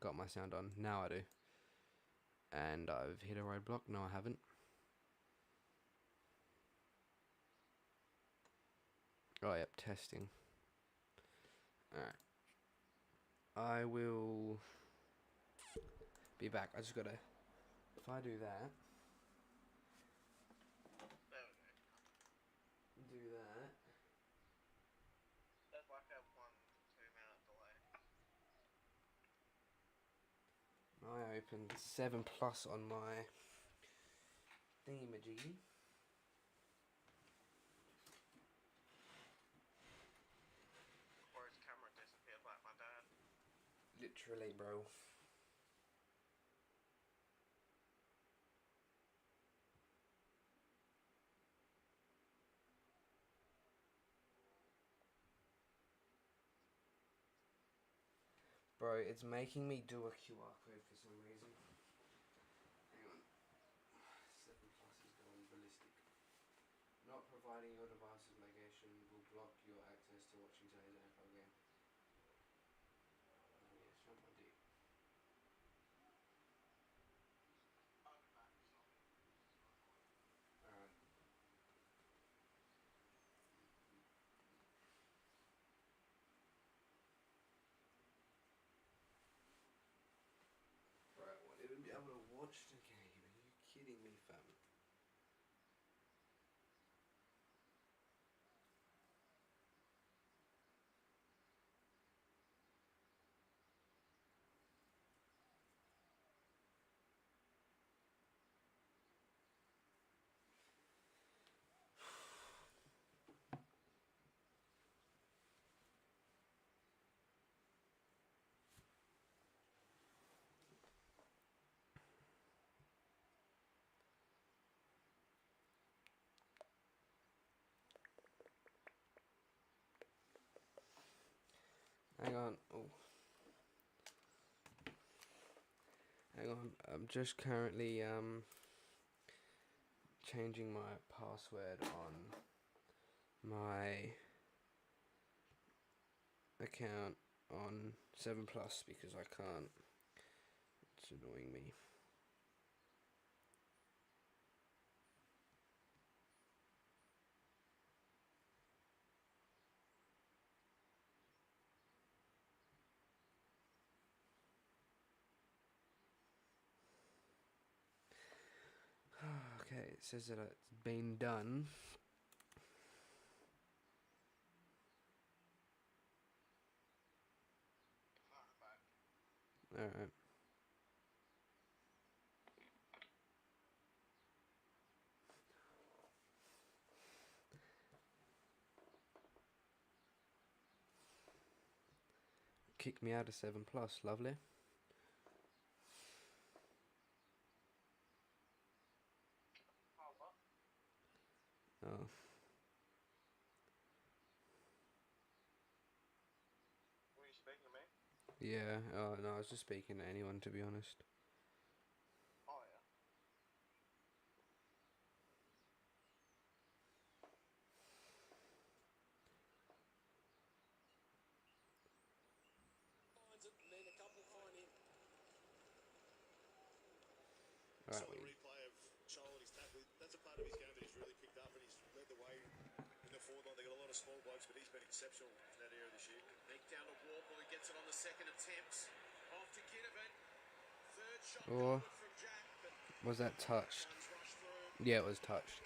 got my sound on. Now I do. And I've hit a roadblock. No, I haven't. Oh, yep, testing. Alright. I will be back. I just gotta... If I do that... Do that... That's like a 1-2 minute delay. I opened 7 Plus on my thingamajiggy. Or his camera disappeared like my dad. Literally, bro. Bro, it's making me do a QR code for some reason. Hang on. 7 Plus is going ballistic. Not providing your device's location will block your access to watching today's AFL game. Oh yeah, shut my dick. Alright. Right, I won't even be able to watch the game. Are you kidding me, fam? Hang on. Oh. Hang on. I'm just currently changing my password on my account on 7 Plus because I can't. It's annoying me. Okay, it says that it's been done. Alright. Kicked me out of 7 Plus, lovely. Oh. Were you speaking to me? Yeah, oh no, I was just speaking to anyone, to be honest. Oh yeah. Alright, Saw the replay of Chol and his tackle. That's a part of his game that he's really picked up, and he's led the way in the forward line. They've got a lot of small blokes, but he's been exceptional in that area this year. Nick down to Warple, he gets it on the second attempt. Off to Ginnivan. Third shot Or forward from Jack. But was that touched? guns rush through. Yeah, it was touched.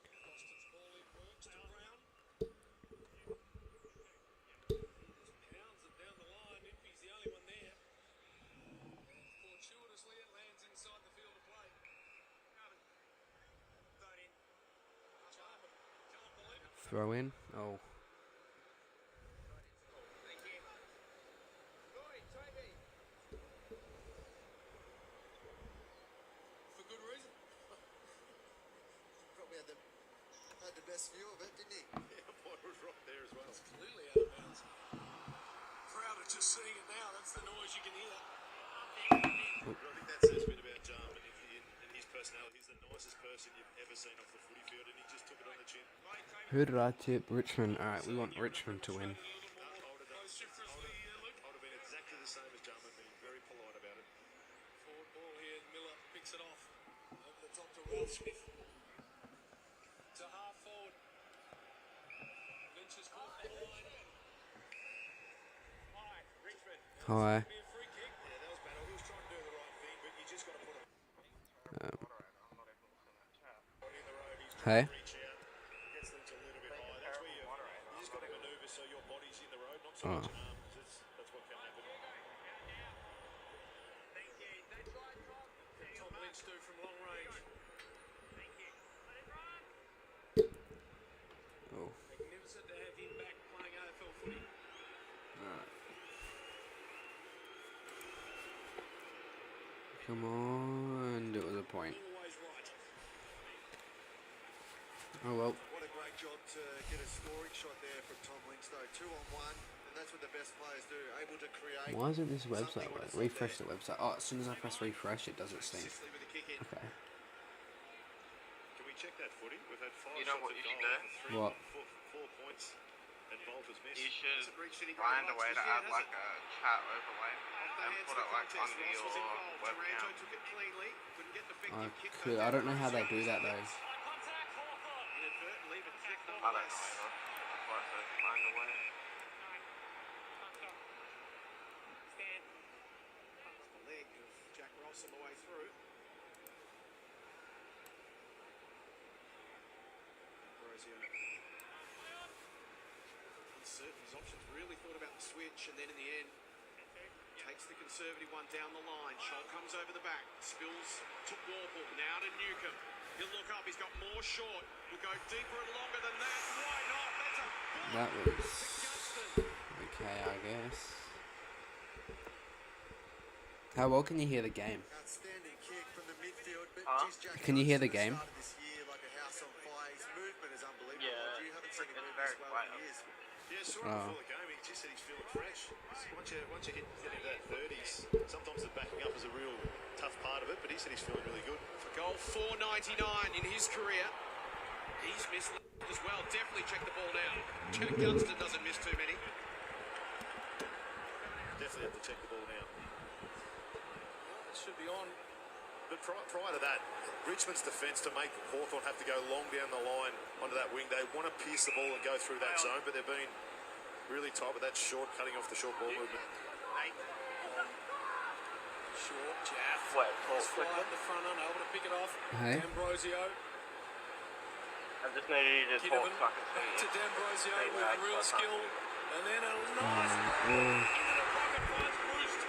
Boston's ball in works to Brown. Just pounds it down the line. Impey's the only one there. And fortuitously it lands inside the field of play. Jarman can't believe it. Throw in. Oh. Thank you. Roy, Toby. For good reason. Probably had the best view of it, didn't he? Yeah, Potter was right there as well. It's clearly out of bounds. Crowd are just seeing it now. That's the noise you can hear. But I think that says a bit about Jarman in his personality. He's the nicest person you've ever seen off the footy field, and he just took it on the chin. Who did I tip? Richmond. Alright, we want Richmond to win. I would have been exactly the same as Jarman, being very polite about it. Forward ball here. Miller picks it off. Over the top to Ralph Smith. To half forward. Lynch has caught the line. Hi. Yeah, that was bad. He was trying to do the right thing, but you just got to put a body in the road. He's Hey. trying to reach out, gets things a little bit high. That's where you just got to manoeuvre so your body's in the road, not so much an arm, because that's what can happen. Tom Lynch do from long range. Oh. Magnificent to have him back playing AFL footy. Come on, it was a point. Always right. Oh well. What a great job to get a scoring shot there from Tom Lynch, though. 2-on-1, and that's what the best players do. Able to create. Why isn't this website work? Refresh the website. Oh, as soon as I press refresh, it does its thing. Sicily with a kick in. Okay. Can we check that footy? We've had 5 You know shots what at you should goal, do? What? 4 points, and Bolt has missed. You should Hasn't reached any find a goal way to lines add this like year, a chat overlay and put it like under your webcam. took it cleanly, couldn't get an I effective kick. could. I don't know how they do that though. Inadvertently, but kick I don't know nonetheless. either. That's why I said find a way. The leg of Jack Ross on the way through. Ambrosio. Uncertain his options, really thought about the switch, and then in the end takes the conservative one down the line. Scholl comes over the back, spills to Warple, now to Newcomb. He'll look up, he's got more short, will go deeper and longer than that. Why not? That's a That was okay, I guess. How well can you hear the game? Outstanding kick from the midfield, but Huh? geez, Jack Can you hear the Johnson game? started this year like a house on fire. His movement is unbelievable. Yeah, You haven't seen him it's move very this well quiet. in years. Yeah, saw him before the game. He just said he's feeling fresh. Once you get into that 30s, sometimes the backing up is a real tough part of it, but he said he's feeling really good. For goal 499 in his career. He's missed as well. Definitely check the ball now. Jack Gunston doesn't miss too many. Definitely have to check the ball now. It should be on. But prior to that, Richmond's defence to make Hawthorn have to go long down the line onto that wing. They want to pierce the ball and go through that zone, but they've been really tight with that short, cutting off the short ball movement. Short, Jaff. Wait, He's fly at the front, unable to pick it off. Hey. D'Ambrosio. I just needed you to talk Kidderman. so I can see To you. D'Ambrosio Stay with back, real so I skill. can't And then a nice Oh. into the pocket finds Roost.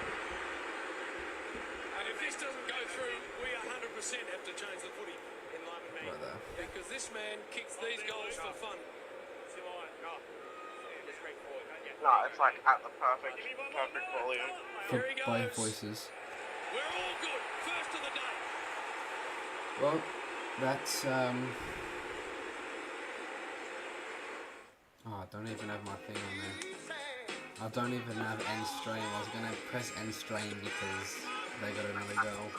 And if this doesn't go through, we 100% have to change the footy. In line with me. Right there. Because this man kicks these goals for fun. No, it's like at the perfect volume. For Here he both goes. voices. We're all good. First of the day. Well, that's Oh, I don't even have my thing on there. I don't even have end stream. I was gonna press end stream because they got another goal.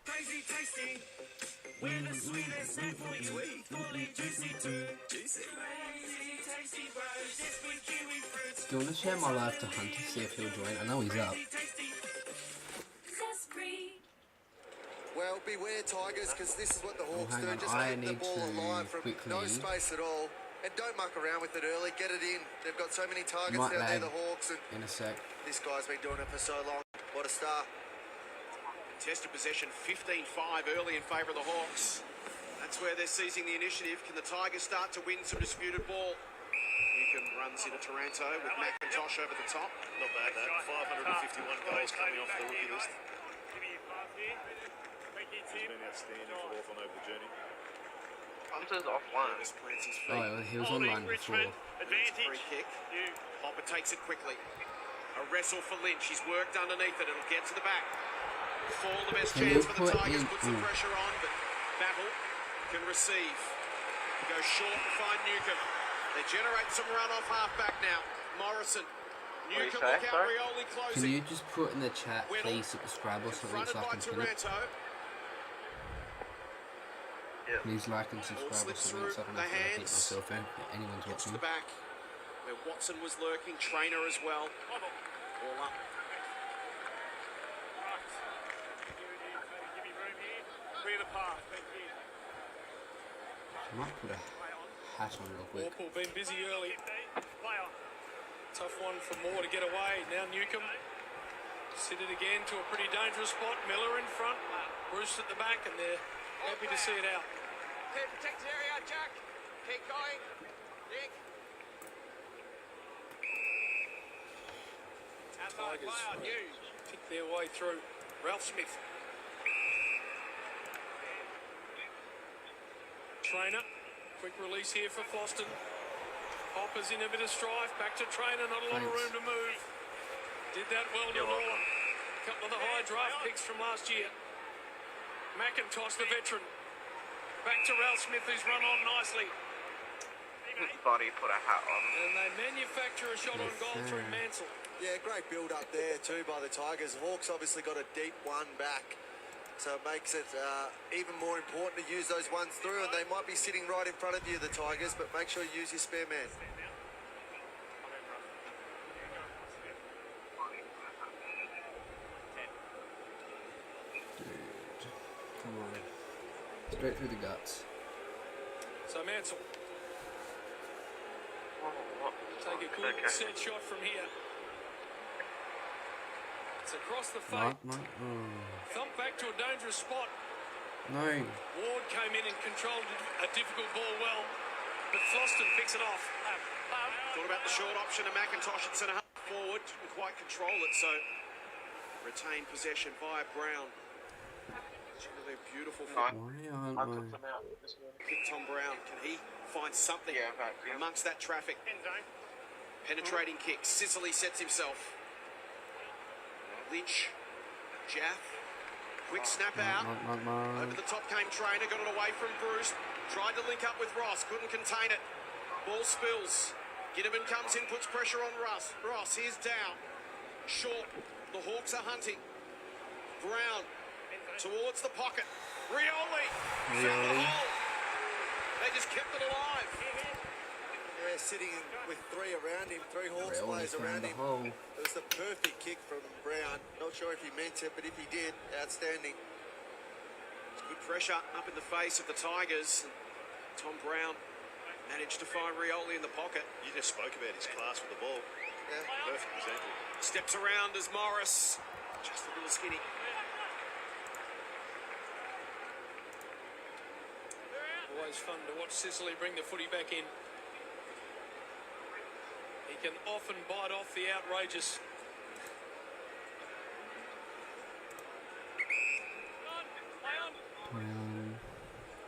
Crazy tasty. We're the sweetest and sweet, fully juicy too. Juicy. Crazy tasty bros, yes with kiwi fruits. Do you want to share my live to Hunter, see if he'll join? I know he's up. Tasty. Zespri. Well, beware, Tigers, because this is what the Hawks hang do. on, Just I keep the need ball to alive from no quickly- space at all. And don't muck around with it early. Get it in. They've got so many targets Might down there, lag. the Hawks, and In a sec. this guy's been doing it for so long. What a star. Contested possession 15-5 early in favour of the Hawks. That's where they're seizing the initiative. Can the Tigers start to win some disputed ball? Newcomb runs into Taranto with McIntosh over the top. Not bad, that. 551 goals coming off the rookie list. He's been outstanding for Hawthorn over the journey. Hunter's offline. Davis plants his feet. Oh, he was online before. Free kick. Hopper takes it quickly. A wrestle for Lynch. He's worked underneath it. It'll get to the back. Fall the best Can chance you for the put Tigers. in- Puts the pressure on, but Battle can receive. Goes short to find Newcomb. They generate some run off half back now. Morrison Newcomb say? look out, Sorry? Rioli Can closing. you just put in the chat, Whittle, please subscribe or something Confronted so I by can pin it? Taranto. Please like and subscribe or slips something so I through don't have to the repeat hands. myself if anyone's Gets to watching. the back, where Watson was lurking. Trainer as well. All up. I might put a hat on real quick. Warple been busy early. Tough one for Moore to get away. Now Newcomb. Sit it again to a pretty dangerous spot. Miller in front. Bruce at the back, and they're happy to see it out. Protect the area, Jack. Keep going. Nick. Tigers pick their way through. Ralph Smith. Trainer. Quick release here for Floston. Hopper's in a bit of strife. Back to Trainer. Not a lot of room to move. Did that well to Law. A couple of the high draft picks from last year. McIntosh, the veteran. Back to Ralph Smith, who's run on nicely. His body put a hat on. And they manufacture a shot on goal through Mansell. Yeah, great build up there too by the Tigers. Hawks obviously got a deep one back, so it makes it even more important to use those ones through, and they might be sitting right in front of you, the Tigers, but make sure you use your spare man. Come on. Straight through the guts. So Mansell. Take a good set shot from here. It's across the face. Thump back to a dangerous spot. No. Ward came in and controlled a difficult ball well, but Floston picks it off. Thought about the short option of McIntosh at centre half forward. Didn't quite control it, so retained possession by Brown. It's really a beautiful Why aren't I my... took them out this morning. kick. Tom Brown, can he find something amongst that traffic? Penetrating kick. Sicily sets himself. Lynch, Jaff, quick snap out. Over the top came Trainer, got it away from Bruce. Tried to link up with Ross, couldn't contain it. Ball spills. Ginnivan comes in, puts pressure on Ross. Ross, here's down. Short. The Hawks are hunting. Brown towards the pocket. Rioli found the hole. They just kept it alive. Yeah, sitting with three around him, three Hawks Rioli players around found the him. hole. It was the perfect kick from Brown. Not sure if he meant it, but if he did, outstanding. Good pressure up in the face of the Tigers. Tom Brown managed to find Rioli in the pocket. You just spoke about his class with the ball. Yeah. Perfect example. Steps around as Morris. Just a little skinny. Always fun to watch Sicily bring the footy back in. He can often bite off the outrageous.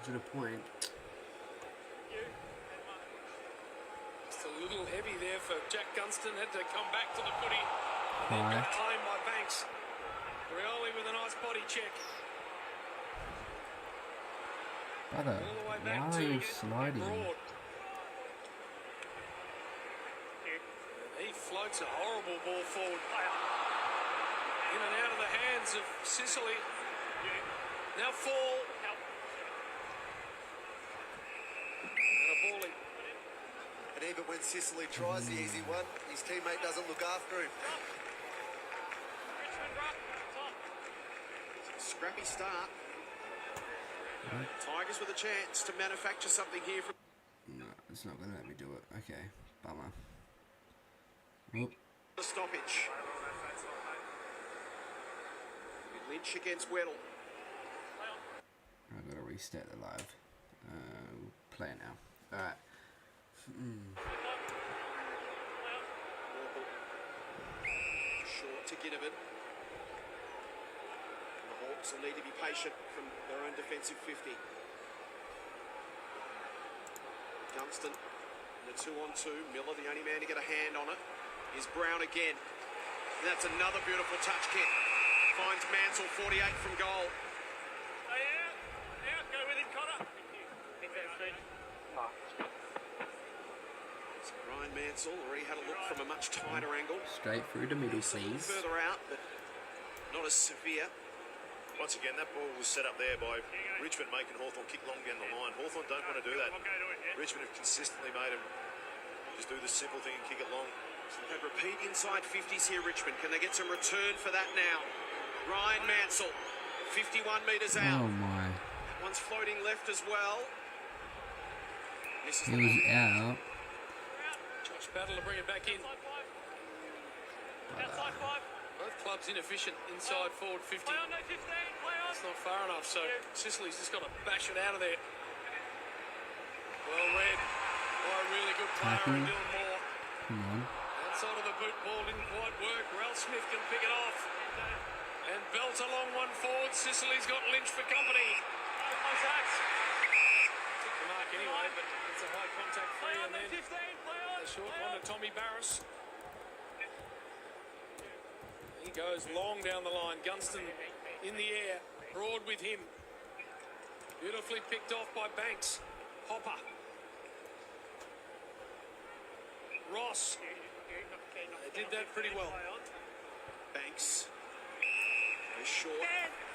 To the point. Just a little heavy there for Jack Gunston. Had to come back to the footy. And then Right. got claimed by Banks. Rioli with a nice body check. Brother, All the way why back are to you sliding? Broad. And he floats a horrible ball forward. In and out of the hands of Sicily. Now fall. And a ball in. And even when Sicily tries the easy one, his teammate doesn't look after him. Scrappy start. Tigers with a chance to manufacture something here from No, it's not going to let me do it. Okay, bummer. Oop. the stoppage. Lynch against Weddle. I've got to reset the live. Play it now. Alright. Short to Ginnivan. The Hawks will need to be patient from their own defensive 50. Gunston in the 2-on-2. Miller, the only man to get a hand on it, is Brown again. And that's another beautiful touch kick. Finds Mansell 48 from goal. So Ryan Mansell already had a look from a much tighter angle. Straight through the middle, A little please. further out, but not as severe. Once again, that ball was set up there by Richmond making Hawthorn kick long down the line. Hawthorn don't want to do that. Richmond have consistently made him just do the simple thing and kick it long. So they've had repeat inside 50s here, Richmond. Can they get some return for that now? Ryan Mansell, 51 metres out. Oh my. One's floating left as well. This is He was out. Josh Battle to bring it back in. Both clubs inefficient inside forward 50. It's not far enough, so Sicily's just got to bash it out of there. Well read by a really good player and Dylan Moore. Come on. Outside of the boot ball didn't quite work. Ralph Smith can pick it off. And belt along one forward. Sicily's got Lynch for company. Took the mark anyway, but it's a high contact free, and then a short one to Tommy Barris. He goes long down the line. Gunston in the air. Broad with him. Beautifully picked off by Banks. Hopper. Ross. They did that pretty well. Banks. Very short.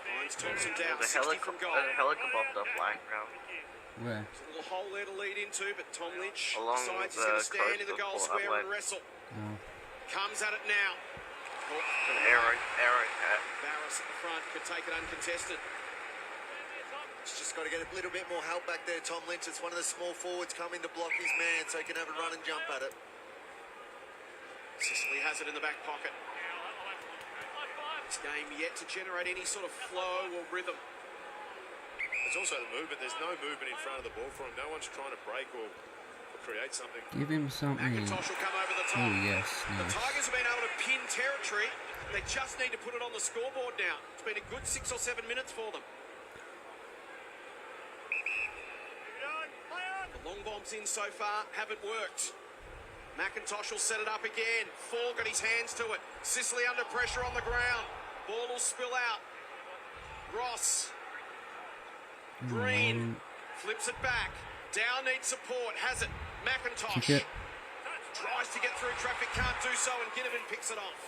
Finds Thompson down. There's 60 from goal. a helicopter flying around. Where? There's a little hole there to lead into, but Tom Lynch Along decides he's the going to stand in the coast goal of square and Adelaide. wrestle. Oh. Comes at it now. An arrow cat. Barris at the front could take it uncontested. He's just got to get a little bit more help back there, Tom Lynch. It's one of the small forwards coming to block his man so he can have a run and jump at it. Sicily has it in the back pocket. This game yet to generate any sort of flow or rhythm. It's also the movement. There's no movement in front of the ball for him. No one's trying to break or create something. Give him something. McIntosh will come over the top. Oh yes, The nice. Tigers have been able to pin territory. They just need to put it on the scoreboard now. It's been a good 6 or 7 minutes for them. The long bombs in so far haven't worked. McIntosh will set it up again. Fall got his hands to it. Sicily under pressure on the ground. Ball will spill out. Ross. Green flips it back. Down needs support. Has it. McIntosh. Kick it. Tries to get through traffic. Can't do so. And Ginnivan picks it off.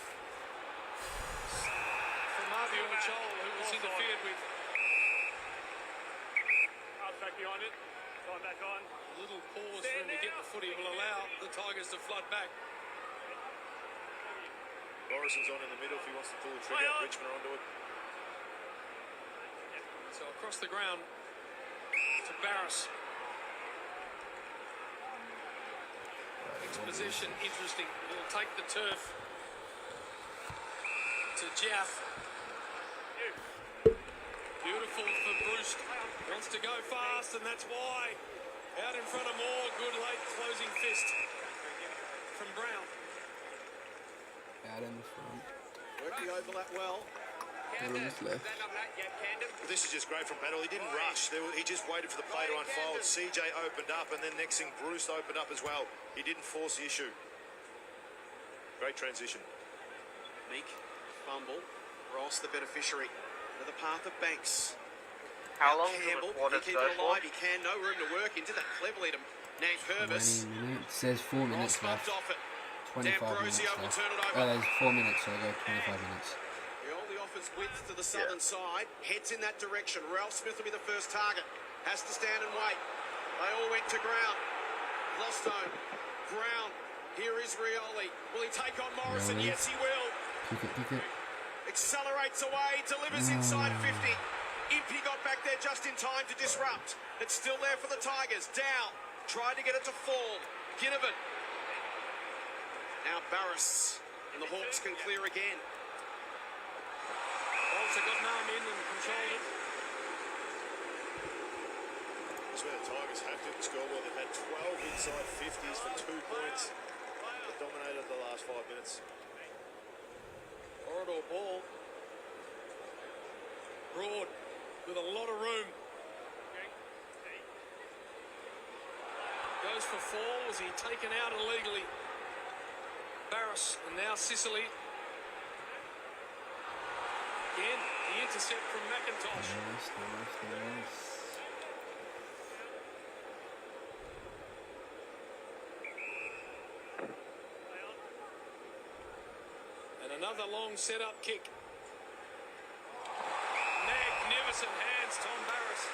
From AFL Watchalong, who was interfered with. Back behind it. Time back on. A little pause for him to get the footy will allow the Tigers to flood back. Morrison's on in the middle if he wants to pull the trigger. Richmond are onto it. So across the ground to Barris. Next possession, interesting. He'll take the turf to Jaff. Beautiful for Bruce. Wants to go fast, and that's why. Out in front of Moore. Good late closing fist from Brown. Out in the front. Worked the overlap well. Room's left. This is just great from Battle. He didn't rush. He just waited for the play to unfold. CJ opened up, and then next thing, Bruce opened up as well. He didn't force the issue. Great transition. Meek, fumble. Ross the beneficiary. To the path of Banks. How long Campbell, do the quarters he keep go it for? alive. He can. No room to work into that cleverly to Nate 20 Purvis. minutes. Says 4 minutes Ross bumped left. off it. 25 minutes D'Ambrosio will left. turn it Oh, over. there's 4 minutes, so I go 25 minutes. Rioli offers width to the southern side. Heads in that direction. Ralph Smith will be the first target. Has to stand and wait. They all went to ground. Lostone. Ground. Here is Rioli. Will he take on Morrison? Rioli. Yes, he will. Kick it. Accelerates away. Delivers inside 50. Impey got back there just in time to disrupt. It's still there for the Tigers. Dow tried to get it to fall. Ginnivan. Now Barris. And the Hawks can clear again. Also got an arm in and controlled it. That's where the Tigers have to score well. They've had 12 inside 50s for 2 points. They dominated the last 5 minutes. Corridor ball. Broad with a lot of room. Goes for fall. Was he taken out illegally? Barris and now Sicily. Again, the intercept from McIntosh. Nice. Another long set-up kick. Magnificent hands, Tom Barris.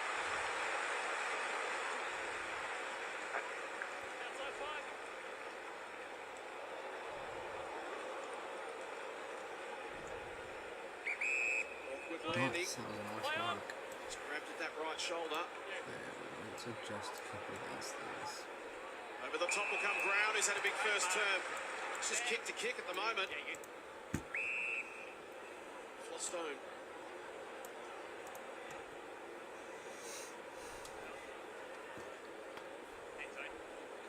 Awkward Nice, landing. that was a nice mark. Just grabbed at that right shoulder. Let's adjust a couple of these things. Over the top will come Brown, who's had a big first term. It's just kick to kick at the moment. Flostone.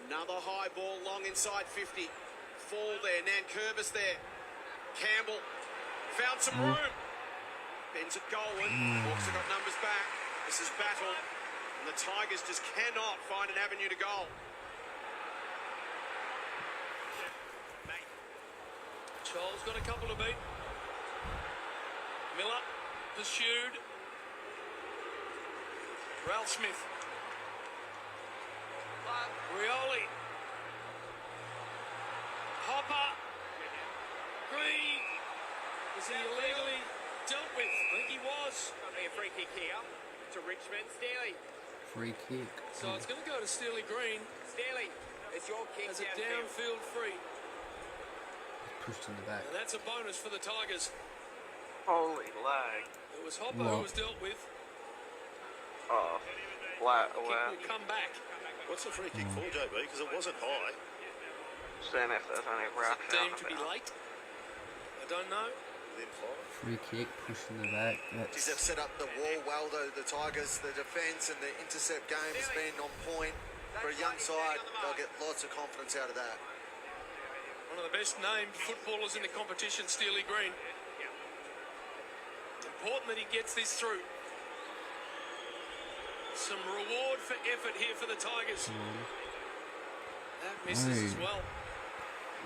Another high ball, long inside 50. Fall there, Nankervis there. Campbell found some room. Bends it goalward. Hawks have got numbers back. This is battle. And the Tigers just cannot find an avenue to goal. Charles got a couple to beat. Miller pursued. Ralph Smith. Rioli. Hopper. Green. Was he illegally dealt with? I think he was. There'll be a free kick here to Richmond. Steely. Free kick. So it's going to go to Steely Green Steely, it's your kick as a downfield. downfield free. Pushed in the back. And that's a bonus for the Tigers. Holy lag. It was Hopper Wow. who was dealt with. Oh, flat The away. kick will come back. What's the free kick for, JB? Because it wasn't high. Seeing if there's any rough Deemed to be late. I don't know. Within 5. Free kick, pushed in the back. Geez, they've set up the wall well, though, the Tigers. The defence and the intercept game has been on point. For a young side, they'll get lots of confidence out of that. One of the best named footballers in the competition, Steely Green. Important that he gets this through. Some reward for effort here for the Tigers. That misses as well.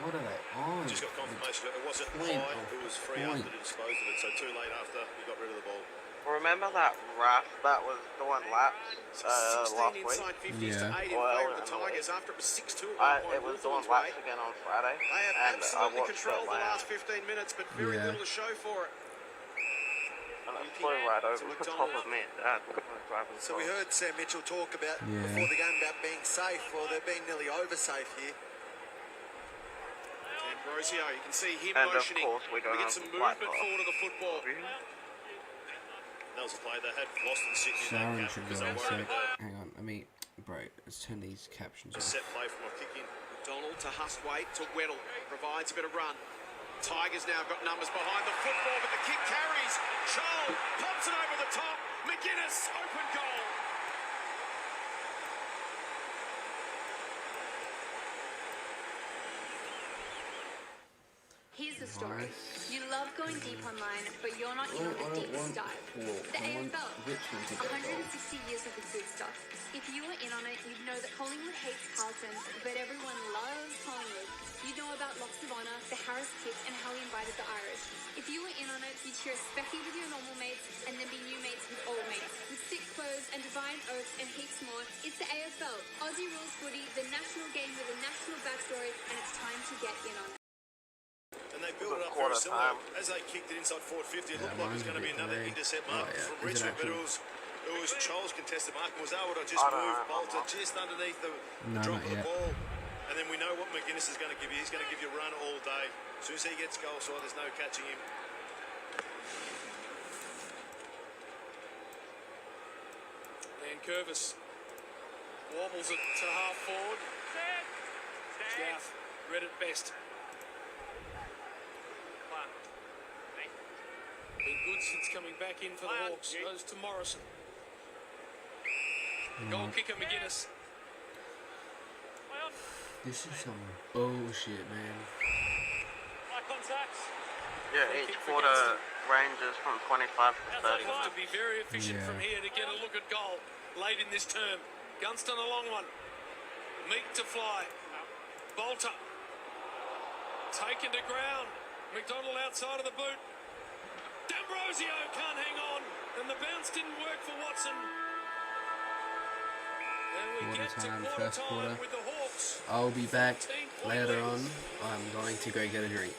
What are they on? Just got confirmation that it wasn't Point high. of It was free point. after to dispose of it. So too late after he got rid of the ball. Remember that rough that was the one laps 16 last week? inside 50s to Yeah. 8 in Well, favour of the and Tigers after it was 6-2 at one It point. was the one Hawthorn's laps way. again on Friday. They have and absolutely I watched controlled the it last 15 minutes, but very Yeah. little to show for it. and it flew right over to the top McDonald. of me. Dad was driving So we heard Sam Mitchell talk about Yeah. before the game about being safe. Well, they're being nearly over safe here. Ambrosio, you can see him And of motioning. course we don't get have some the movement black forward of the football. That was a play. They had Floston sitting in Sharon that should gap go because they in a worried sec. about Hang on, let me. Bro, let's turn these captions a off. set play from a kick in. McDonald to Hustwaite to Weddle. Provides a bit of run. Tigers now got numbers behind the football, but the kick carries. Scholl pops it over the top. McGuinness, open goal. Here's the story. Nice. You love going deep online, but you're not in on the deepest dive. The AFL. Richmond to go 160 years of the good stuff. If you were in on it, you'd know that Collingwood hates Carlton, but everyone loves Collingwood. You'd know about Locks of Honour, the Harris kick, and how we invited the Irish. If you were in on it, you'd share a specky with your normal mates, and then be new mates with old mates. With sick clothes and divine oaths and heaps more, it's the AFL. Aussie rules footy, the national game with a national backstory, and it's time to get in on it. And they built it up Quarter very similar. time. As they kicked it inside forward 50, it Yeah, looked like it was mine's going to a be bit another delayed. intercept Oh, mark yeah. from Is it Richmond, but actually? it was Charles contested mark and was able to just I don't move know. Bolter just underneath the No, drop not of the yet. ball. And then we know what McGuinness is going to give you. He's going to give you a run all day. As soon as he gets goal side, there's no catching him. Nankervis wobbles it to half forward. Gaff read it best. Been good since coming back in for the Hawks. Goes to Morrison. Goal kicker McGuinness. This is some bullshit, man. Eye contact. Yeah, Free each kick for quarter Gunston. ranges from 25 to 30. Have to be very efficient Yeah. from here to get a look at goal late in this term. Gunston a long one. Meek to fly. Bolter. Taken to ground. McDonald outside of the boot. D'Ambrosio can't hang on. And the bounce didn't work for Watson. And we Quarter get to time, quarter first time quarter. with the Hawks. I'll be back 14 point later lead. on. I'm going to go get a drink.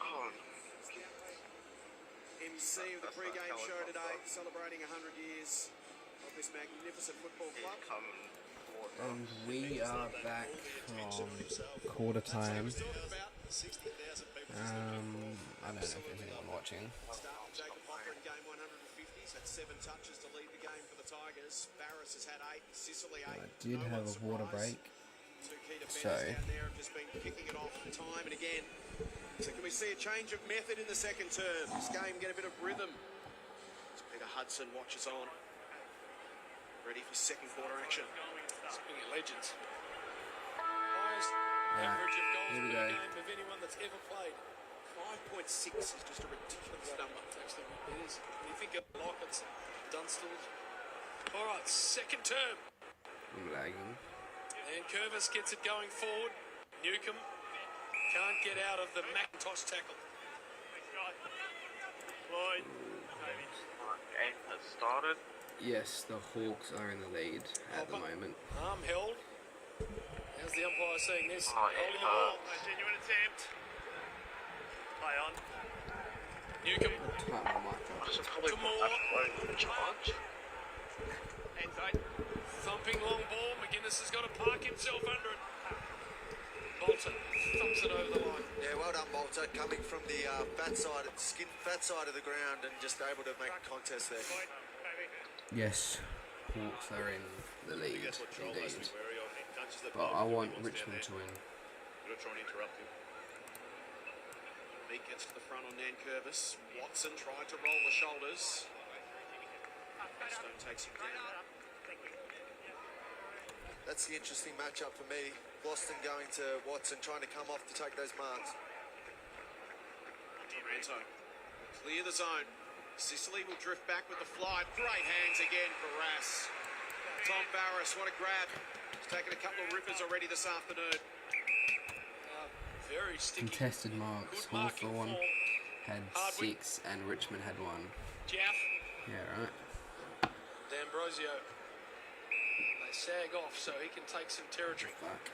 Oh, MC of the pre-game show today, celebrating 100 years of this magnificent football he's club. come forward. And we are back from quarter time. I don't know if there's anyone watching. Start from Jacob Hawthorn in game 150. He's had 7 touches to lead the game for the Tigers. Barris has had 8, Sicily 8. I did No have one a water surprised. break. 2 key defenders So down there have just been kicking it off time and again. So can we see a change of method in the second term? This game get a bit of rhythm. As Peter Hudson watches on. Ready for second quarter action. Speaking of legends, highest average of goals here we per go. game of anyone that's ever played. 5.6 is just a ridiculous number. Actually, it is. When you think of Lockett's, Dunstall's. All right, second term. I'm lagging. And Curvis gets it going forward. Newcomb can't get out of the Macintosh tackle. Lloyd. Game has started. Yes, the Hawks are in the lead at the moment. Arm held. How's the umpire seeing this? Oh, it Holding the ball. hurts. Genuine attempt. Play on. Newcomb. Tighten my mic I up. should probably To put Moore. that away for charge. End zone. Thumping long ball. McGuinness has got to park himself under it. Bolton thumps it over the line. Yeah, well done, Bolter, coming from the fat side of the ground and just able to make a contest there. Lloyd, baby. Yes, Hawks are in the lead, That's what Joel has to indeed. be wary of. He punches the But ball I if he want wants down Richmond there. to win. Gotta try and interrupt him. Meek gets to the front on Nankervis. Watson tried to roll the shoulders. Stone takes him down. That's the interesting matchup for me. Boston going to Watson, trying to come off to take those marks. Taranto will clear the zone. Sicily will drift back with the fly. Great hands again for Rass. Tom Barris, what a grab. He's taken a couple of rippers already this afternoon. Very sticky. Contested marks. Good marking Hawthorn form. had Hardwick. 6 and Richmond had 1. Jaff. Yeah, right. D'Ambrosio. They sag off so he can take some territory. Fuck.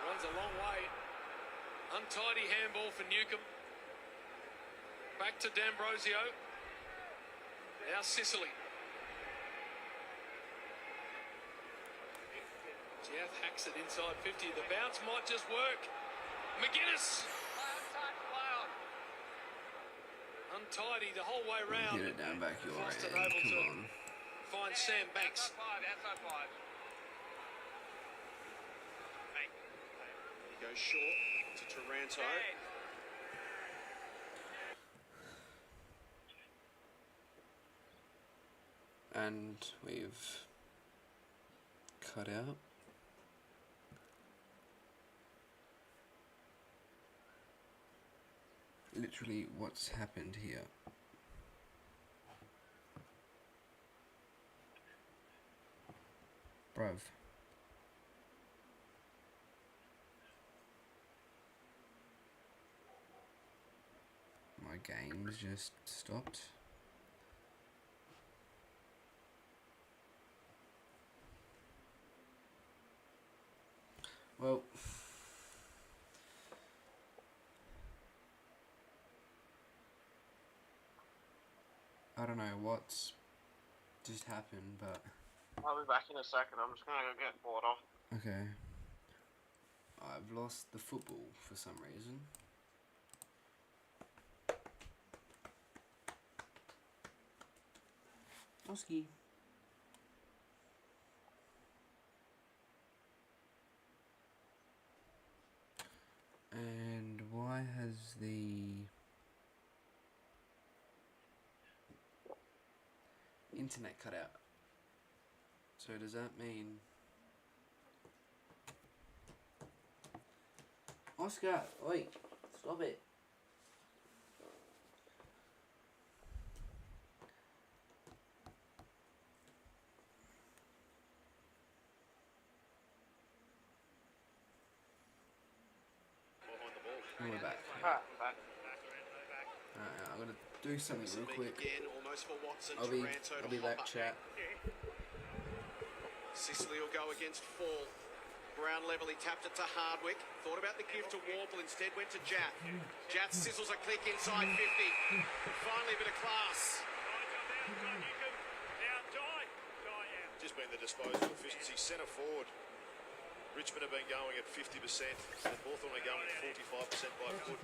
Runs a long way. Untidy handball for Newcomb. Back to D'Ambrosio. Now Sicily. Jaff hacks it inside 50. The bounce might just work. McGuinness. Untidy the whole way round. Get it down back your Boston end. able Come to on. find Sam Banks. He goes short to Taranto. And we've cut out. Literally, what's happened here? Bruv. My game's just stopped. Well, I don't know what's just happened, but I'll be back in a second. I'm just gonna go get water. okay. I've lost the football for some reason. Oski. And why has the internet cut out? So does that mean Oscar, wait, stop it. And we're back. Back. I'm gonna do something real quick. Again, almost for Watson. I'll be Taranto to back, Hopper. chat. Sicily will go against Fall. Ground level, he tapped it to Hardwick. Thought about the give to Warple, instead went to Jat. Jat sizzles a click inside 50. Finally a bit of class. Just been the disposal efficiency. Centre forward. Richmond have been going at 50%, and Hawthorn are going at 45% by foot.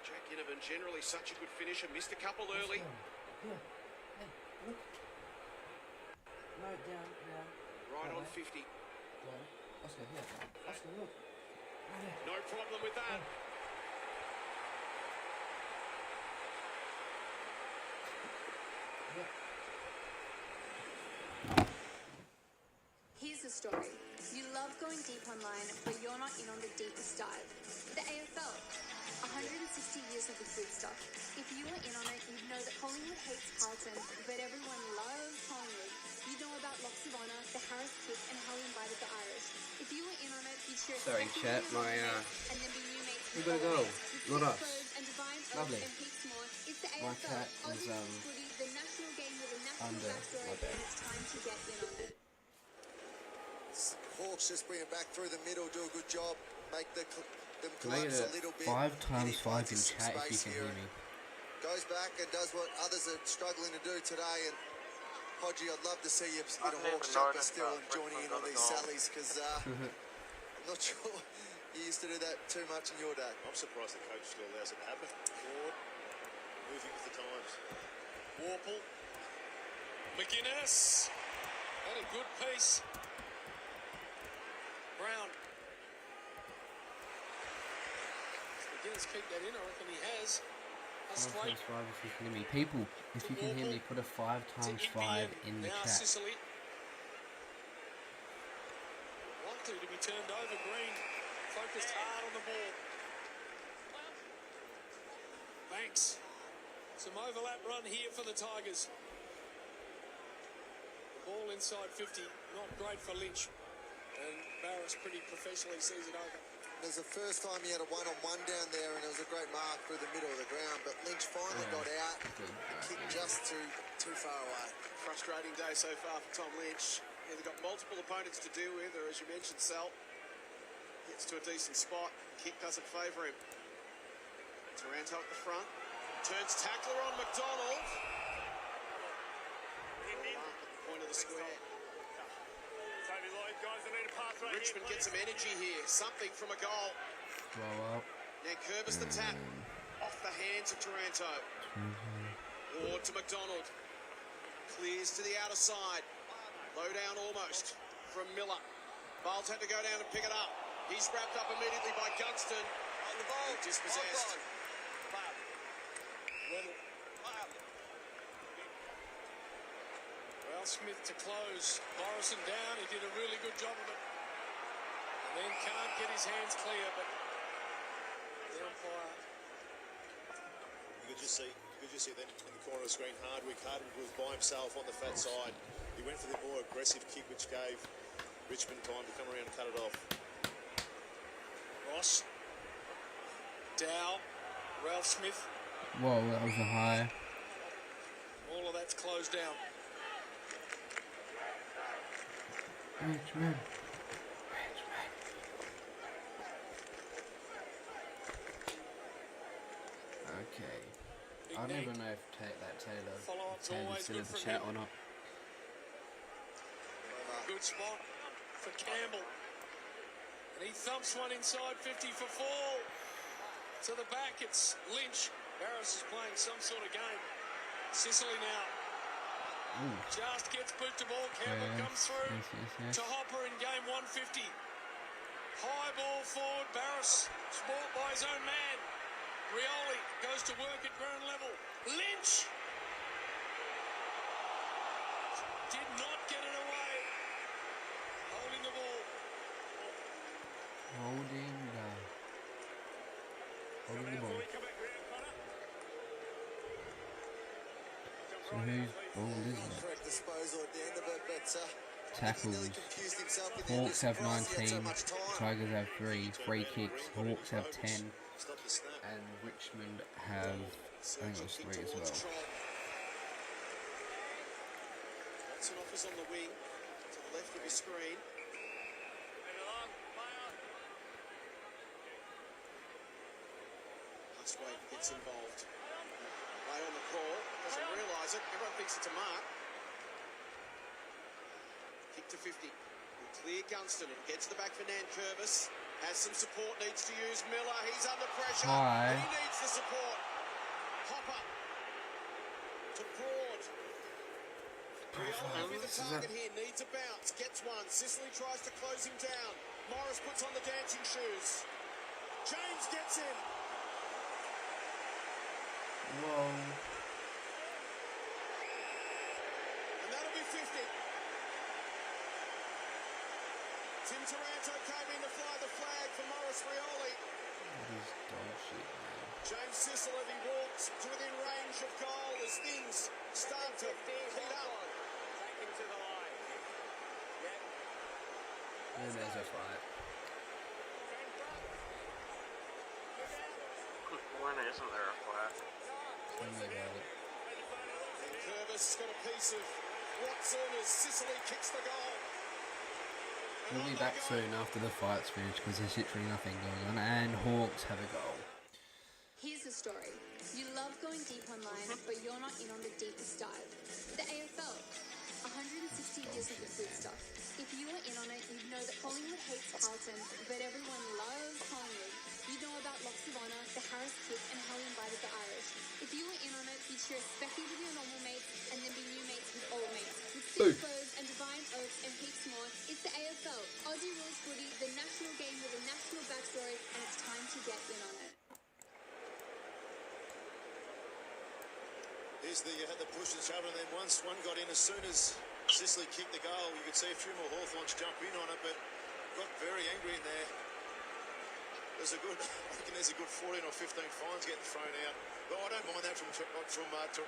Jack Inovan, generally such a good finisher, missed a couple early. Yeah. Hey, look. No, down. Right on 50. Down. Oscar, here. Oscar, look. Right there. No problem with that. Yeah. Here's the story. You love going deep online, but you're not in on the deepest dive. The AFL. 160 years of the good stuff. If you were in on it, you'd know that Collingwood hates Carlton, but everyone loves Collingwood. You know about Locks of Honour, the Harris kick, and how we invited the Irish. If you were in on it, you'd share Sorry, chat, my, and then be new mates we gotta go. Not us. Lovely. And heaps more. It's the My AFL. cat is, Aussie footy, the national game with a national under backstory, my bed. and it's time to get in on it. Hawks just bring it back through the middle, do a good job, make them Can I collapse get a little bit. 5 times 5 in Some chat if you space can here hear me? Goes back and does what others are struggling to do today. And Hodgie, I'd love to see you in a Hawks jumper still and joining in on these sallies, because I'm not sure you used to do that too much in your day. I'm surprised the coach still allows it to happen. Forward, moving with the times. Warple. McGuinness. Had a good piece. Brown. McGuinness kicked that in. I reckon he has. 5 times 5 if you can hear me. People, if you can hear me, put a 5 times 5 in the now chat. Sicily. Likely to be turned over. Green focused hard on the ball. Banks. Some overlap run here for the Tigers. The ball inside 50. Not great for Lynch. And Barris pretty professionally sees it over. It was the first time he had a one-on-one down there, and it was a great mark through the middle of the ground. But Lynch finally got out, kicked just too far away. Frustrating day so far for Tom Lynch. Either got multiple opponents to deal with, or as you mentioned, Sal, gets to a decent spot. Kick doesn't favour him. Taranto at the front. Turns tackler on McDonald. Mark at the point of the square. Richmond gets some energy here. Something from a goal. Throw up. Nankervis the tap. Off the hands of Taranto. Ward to McDonald. Clears to the outer side. Low down almost from Miller. Bowles had to go down and pick it up. He's wrapped up immediately by Gunston. On the ball. Dispossessed. Well, Smith to close. Morrison down. He did a really good job of it. And then can't get his hands clear, but the umpire. You could just see then in the corner of the screen, Hardwick was by himself on the fat side. He went for the more aggressive kick, which gave Richmond time to come around and cut it off. Ross. Dow. Ralph Smith. Whoa, that was a high. All of that's closed down. Richmond. Okay. I don't even know if that Taylor's still in the chat or not. Good spot for Campbell. And he thumps one inside 50 for 4. To the back, it's Lynch. Barris is playing some sort of game. Sicily now. Ooh. Just gets boot to ball. Campbell comes through Yes. to Hopper in game 150. High ball forward. Barris sport by his own man. Rioli goes to work at ground level. Lynch did not get it away. Holding the ball. Holding the ball. So whose ball is it? Correct disposal at the end of it, but Tackles. he confused himself in the Hawks have surprised he had so 19, much time. Tigers have 3, free kicks, Hawks have 10, Stop the snap. and Richmond have, I think it was 3 as well. Watson offers on the wing to the left of your screen. Husway gets involved. Way on the call, doesn't realise it. Everyone thinks it's a mark. Kick to 50. Will clear Gunston. It'll get to the back for Nankervis. Has some support, needs to use Miller. He's under pressure. Hi. He needs the support. Hopper to Broad. Rioli with the target here, needs a bounce, gets one. Sicily tries to close him down. Morris puts on the dancing shoes. James gets him. Whoa. And that'll be 50. Tim Taranto came in to fly the flag for Morris Rioli. That is dog shit, man. James Sicily walks to within range of goal as things start to heat up. Take him to the line. And there's a fight. When isn't there a flat? Something about it. And Curvis got a piece of Watson as Sicily kicks the goal. We'll be back soon after the fight's finished because there's literally nothing going on. And Hawks have a goal. Here's the story. You love going deep online, but you're not in on the deepest dive. The AFL. 160 years of the good stuff. If you were in on it, you'd know that Collingwood hates Carlton, but everyone loves Collingwood. You know about Locks of Honour, the Harris kick, and how we invited the Irish. If you were in on it, you'd share a specky with your normal mates, and then be new mates with old mates. With Six Bros and Divine Oaks and heaps more, it's the AFL. Aussie Rules Footy, the national game with a national backstory, and it's time to get in on it. Here's the push and shove, and then once one got in, as soon as Sicily kicked the goal, you could see a few more Hawthorns jump in on it, but got very angry in there. I reckon there's a good 14 or 15 fines getting thrown out. But I don't mind that from Taranto,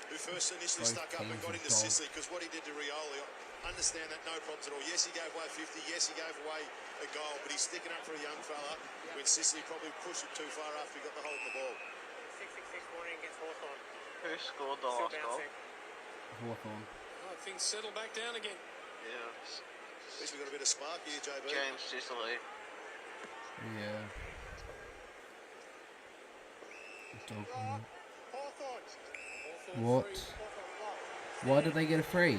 who first initially stuck up and got into Sicily, because what he did to Rioli, I understand that, no problems at all. Yes, he gave away 50, yes, he gave away a goal, but he's sticking up for a young fella when Sicily probably pushed it too far after he got the hold of the ball. 6-6 warning against Hawthorn. Who scored the last goal? Hawthorn. Oh, things settle back down again. Yeah. At least we've got a bit of spark here, JB. James Sicily. Yeah. Dog. What? Why did they get a free?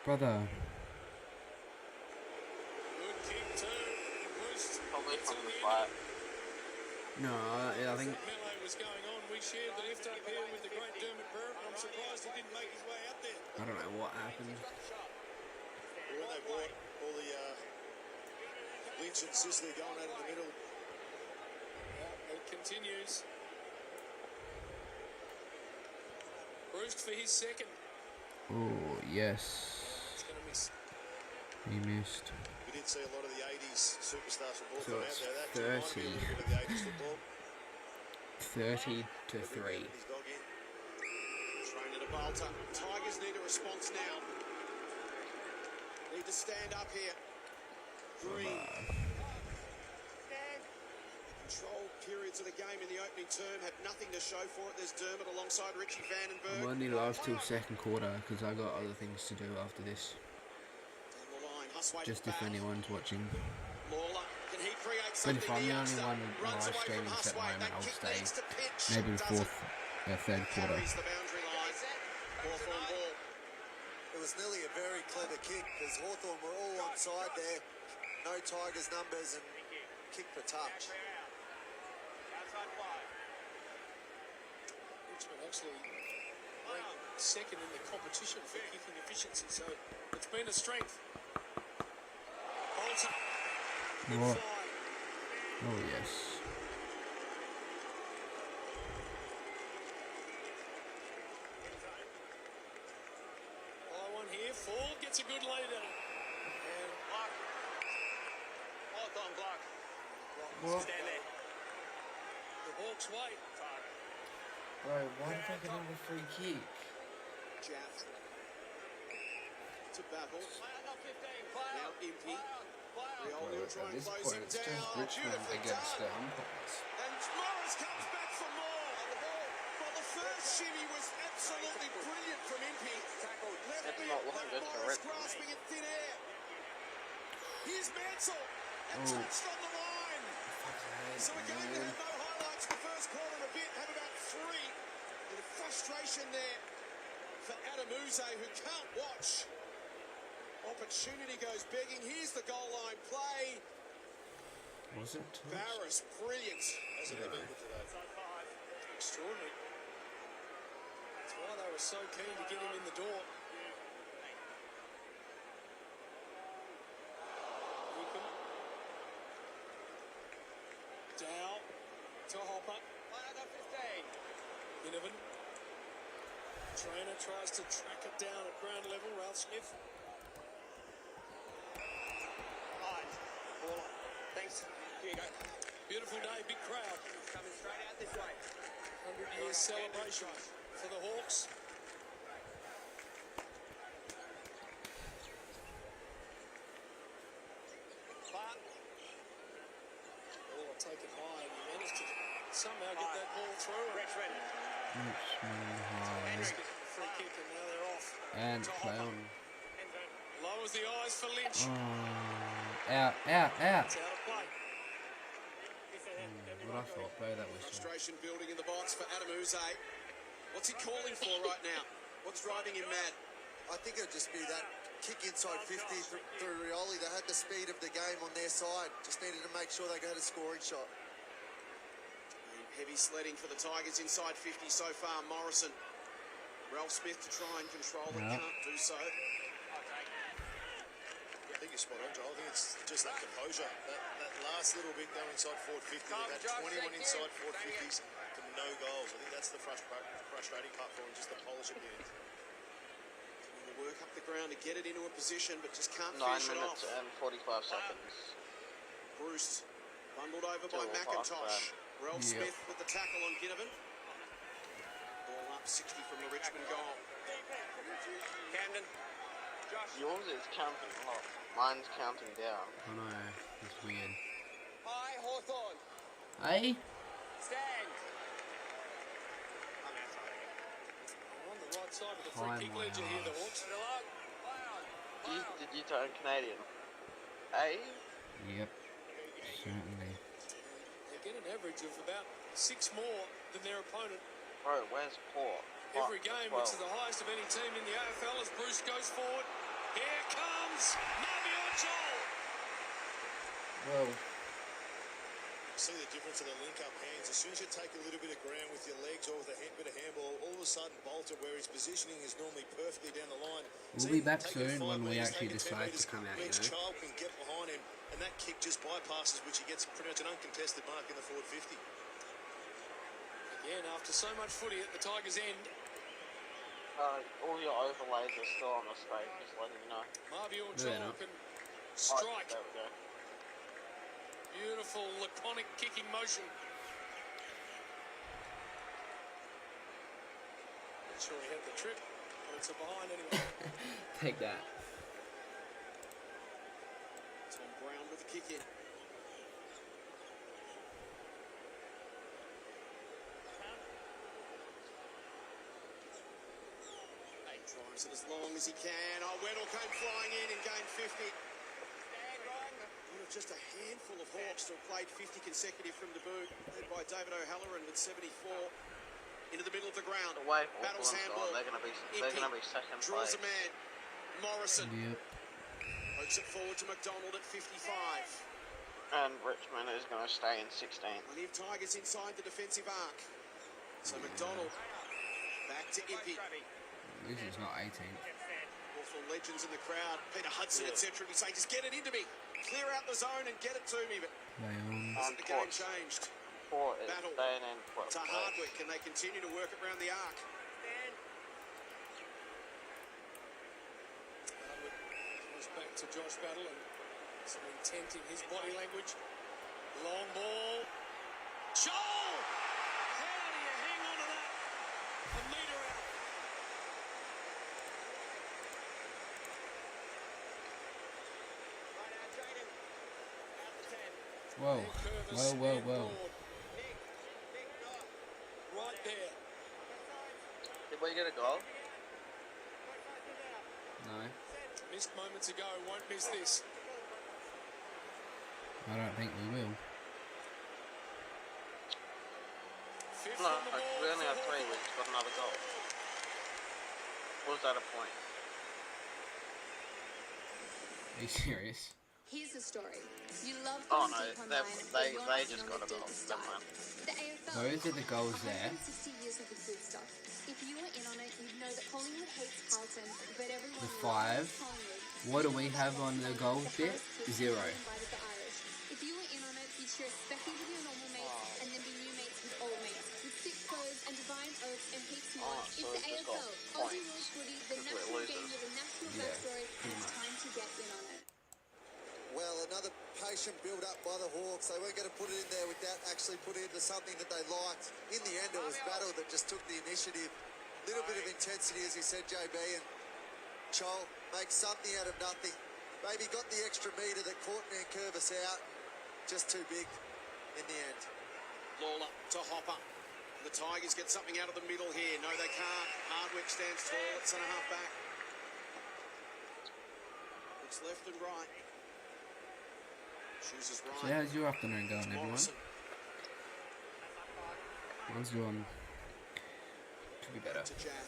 Brother. Good kick too. Roost. Probably from the flat. No, I think. Melee was going on. We shared the lift up here with the great Dermot Burke. I'm surprised he didn't make his way up there. I don't know what happened. When they brought all the Lynch and Sicily going out in the middle. It continues. Roost for his second. Oh, yes. He's going to miss. He missed. We did see a lot of the 80s superstars from So Hawthorn it's out there. That reminded me a little bit of the 80s football. 30 to 3. His dog in. Trainer to Balta. Tigers need a response now. Need to stand up here. Green. Control periods of the game in the opening term had nothing to show for it. There's Dermot alongside Richie Vandenberg. I'm only live till second quarter because I got other things to do after this. Down the line, Husway Just back. if anyone's watching. Lawler, can he create But something? if I'm the only youngster one runs live away streaming from at the Husway. moment, That I'll kick stay needs to pitch. maybe the Doesn't. third quarter. Carries the boundary line. Hawthorn ball. It was nearly a very clever kick because Hawthorn were all on side there. No Tigers numbers and kick for touch. Richmond actually ranked second in the competition for kicking efficiency, so it's been a strength. Bolter. Good What? fly. Oh, yes. High one here. Ford gets a good lay down. And Block. Hawthorn block. What? Stand there. the Hawks wait. Bro, why did they get him a free kick? Jaff to battle. Now Now Impey. Bro, Rioli will at try and this close point, him it's just down. Richmond Beautifully against the done. umpires. And Morris comes back for more. Well, the first shimmy was absolutely brilliant from Impey. Left It's me not at looking good for Morris Richmond. grasping in thin air. Here's Mansell. touched on the line. So a game that had no highlights the first quarter and a bit, had about 3. And the frustration there for Adam Uze, who can't watch. Opportunity goes begging. Here's the goal line play. Wasn't Barris, brilliant. Hasn't he been good today? Extraordinary. That's why they were so keen to get him in the door. Newcomb. Dow to Hopper. 15. Ginnivan. Trainer tries to track it down at ground level. Ralph Smith. Thanks. Here you go. Beautiful day, big crowd. Coming straight out this way. 100-year celebration for the Hawks. Clark. Oh, take it high, and he managed to somehow get that ball through. Richmond. Henry gets a free kick, and now they're off. And To play Hopper. on. Lowers the eyes for Lynch. Out, out, out. It's out of play. What I thought, play that whistle. Frustration building in the box for Adam Uze. What's he calling for right now? What's driving him mad? I think it'd just be that kick inside 50 through Rioli. They had the speed of the game on their side. Just needed to make sure they got a scoring shot. Heavy sledding for the Tigers inside 50 so far. Morrison. Ralph Smith to try and control it. Yeah. Can't do so. I think you're spot on, Joel. I think it's just that composure. That last little bit going inside forward 50. They've had 21 inside forward 50s to no goals. I think that's the frustrating part for them, just the polish at the end. Will work up the ground to get it into a position, but just can't 9 finish it off. minutes and 45 seconds. Bruce bundled over by Still McIntosh. Ralph Yep. Smith with the tackle on Ginnivan. Ball up 60 from the Richmond goal. Camden. Josh. Yours is counting a lot. Mine's counting down. I know, it's weird. Hi, Hawthorn. Hey? Stand. On the right side of the Hi, free kick my ledger here, the arse. Hawks. Did you turn Canadian? Eh? Yep. Certainly. They get an average of about 6 more than their opponent. Bro, where's Port? Every game, which is the highest of any team in the AFL, as Bruce goes forward. Here comes Marby Orchol. Well, See the difference in the link-up hands. As soon as you take a little bit of ground with your legs or with a bit of handball, all of a sudden Bolter, where his positioning is normally perfectly down the line. we'll See, be back taking soon 5 when we metres, actually taking 10 decide to metres, come out, Lex you know. Child can get behind him, and that kick just bypasses, which he gets pretty much an uncontested mark in the forward 50. Again, after so much footy at the Tigers' end, All your overlays are still on the stage, just letting you know. Marby they're Orchol not. can Oh, strike. there we go. Beautiful, laconic kicking motion. Not sure he had the trip, but it's a behind anyway. take that. Tom Brown with the kick in. Drives it as long as he can. Oh, Weddle came flying in gained 50. One of just a handful of Hawks to have played 50 consecutive from the boot, led by David O'Halloran with 74. Into the middle of the ground. The way Battles Hawthorn's handball. gone, they're gonna be second Draws place. a man. Morrison Yep. pokes it forward to McDonald at 55. And Richmond is gonna stay in 16th. Plenty of Tigers inside the defensive arc. So McDonald back to Impey. This is not 18. Hawthorn legends in the crowd. Peter Hudson, etc. We say, just get it into me. Clear out the zone and get it to me. But Leon. the game changed. Port is Battle staying in 12th to place. Hardwick. Can they continue to work it around the arc? Hardwick goes back to Josh Battle and some intent in his body language. Long ball. Joel! How do you hang on to that? A metre out. Whoa. Curvis Whoa, whoa, and whoa. Broad. Right there. Did we get a goal? No. Missed moments ago, won't miss this. I don't think we will. Fifth No, on the ball we only for have 3. Hawthorn. We've just got another goal. Was that a point? Are you serious? Here's the story. You love Oh, going no, deep they- online, they- but you're they not just in got on a the goal. deepest Never dive. mind. The AFL. Those are the goals there. 160 years of the good stuff. If you were in on it, you'd know that Collingwood hates Carlton, but everyone The loves 5. Collingwood. What do You we know have about on the Lachlan goal Ivey, bit? Harris Pitt, 0. and how he invited the Irish. If you were in on it, you'd share a specky with your normal mates, and then be new mates with old mates, with thick clothes and divine oaks and heaps more. Oh, It's so the it's just got AFL, Aussie points rules footy, the because we're national game losers. with a national Yeah, backstory, and pretty it's much. time to get in on it. Well, another patient build-up by the Hawks. They weren't going to put it in there without actually putting it into something that they liked. In the end, it was Battle that just took the initiative. Little bit of intensity, as you said, JB, and Chol makes something out of nothing. Maybe got the extra metre that Courtney and Curvis out. Just too big in the end. Lawler to Hopper. The Tigers get something out of the middle here. No, they can't. Hardwick stands tall at centre half back. Looks left and right. Chooses right. So how's your afternoon going, everyone? Morrison. Mine's going... Could be better. To Jack.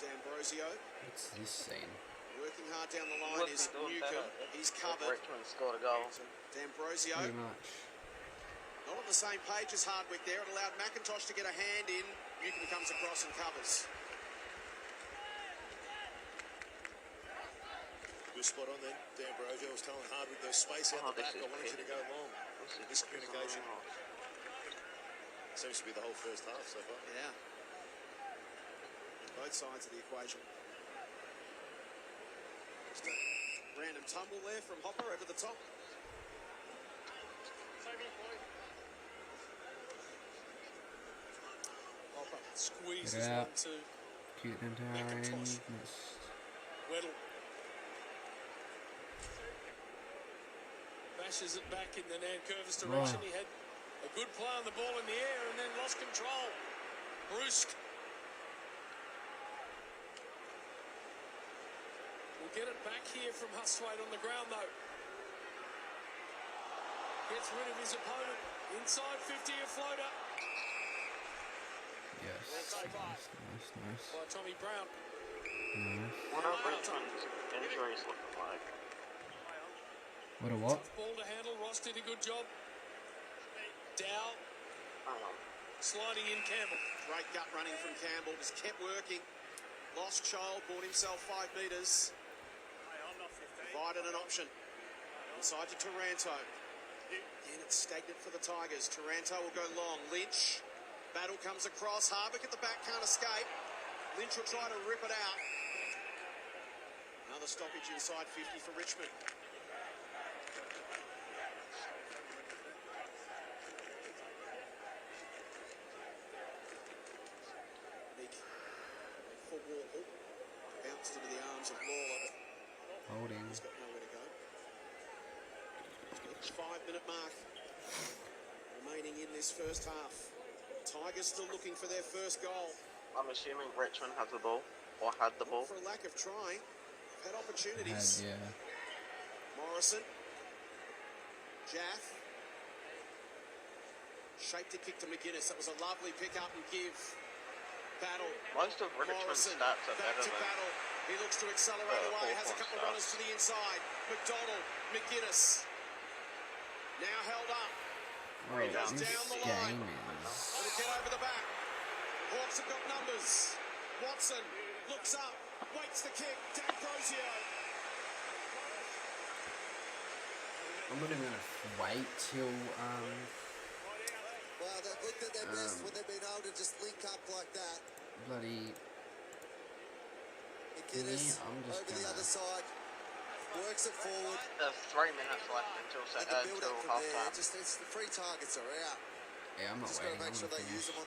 D'Ambrosio. What's this scene? Working hard down the line What's is he doing Newcomb. better? He's If covered. Richmond scored a goal. D'Ambrosio. Pretty much. Not on the same page as Hardwick there. It allowed McIntosh to get a hand in. Newcomb comes across and covers. Good spot on then. D'Ambrosio was telling Hardwick there's space out the this back. is I wanted you to go long. Miscommunication. Seems to be the whole first half so far. Yeah. Both sides of the equation. Just a random tumble there from Hopper over the top. Hopper squeezes Get out. one to Cute and McIntosh. Weddle. Bashes it back in the Nankervis direction. Wow. He had a good play on the ball in the air and then lost control. Brusque. We'll get it back here from Hustwaite on the ground though. Gets rid of his opponent. Inside 50, a floater Yes. Nice. by Tommy Brown. Nice. What are Richmond's injuries looking like? What a what? Tough ball to handle. Ross did a good job. Dow sliding in Campbell. Great gut running from Campbell. Just kept working. Lost child. Bought himself 5 metres. Provided an option. Inside to Taranto. And it's stagnant for the Tigers. Taranto will go long. Lynch. Battle comes across. Hardwick at the back can't escape. Lynch will try to rip it out. Another stoppage inside 50 for Richmond. Nick for Warple. Bounced into the arms of Lawler, but Holding. he's got nowhere to go. It's 5-minute mark remaining in this first half. Tigers still looking for their first goal. I'm assuming Richmond has the ball, or had the ball. Not for a lack of trying. They've had opportunities. Yeah. Morrison. Jaff. Shaped a kick to McGuinness. That was a lovely pick up and give. Battle. Most of Richmond's Morrison. stats are Back better to than Battle. He looks to accelerate away. Has a couple of runners to the inside. McDonald. McGuinness. Now held up. Oh, Down this the game line. is... It'll get over the back. Hawks have got numbers. Watson looks up, waits the kick. D'Ambrosio. I'm not even gonna wait till Well, they've looked at their best when they've been able to just link up like that. bloody McGuinness I'm just over the gonna- other side. Works it forward. There's 3 minutes left until And the build up from half there, time. just it's the free targets are out. yeah, I'm not Just got to waiting. make I'm sure gonna they use finish. them on